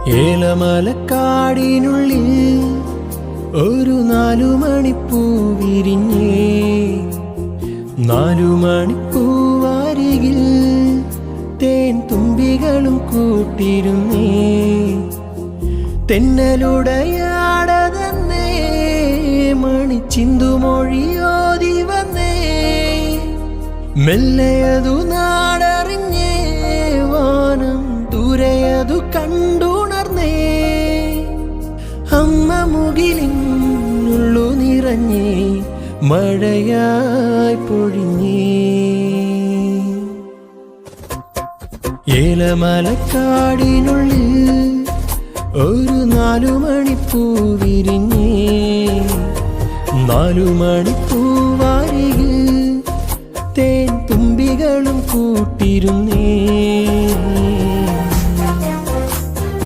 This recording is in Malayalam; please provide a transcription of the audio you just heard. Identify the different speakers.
Speaker 1: ഏലമലക്കാടിനുള്ളിൽ ഒരു 4 മണിപ്പൂ വിരിഞ്ഞേ. 4 മണിപ്പൂവാരികിൽ തേൻ തുമ്പികളും കൂട്ടിരുന്നേ. തെന്നലുടയാടതന്നേ മണിച്ചിന്തുമൊഴിയോതി വന്നേ. മെല്ലയതു നാടറിഞ്ഞേ വാനം ദൂരയതു കണ്ടുണർന്നേ. അമ്മ മുകിലിനുള്ളു നിറഞ്ഞേ മഴയായി പൊഴിഞ്ഞേ. ഏലമലക്കാടിനുള്ളിൽ ഒരു 4 മണിപ്പൂ വിരിഞ്ഞേ. 4 മണിപ്പൂവാരികിൽ തേൻ തുമ്പികളും കൂട്ടിരുന്നേ.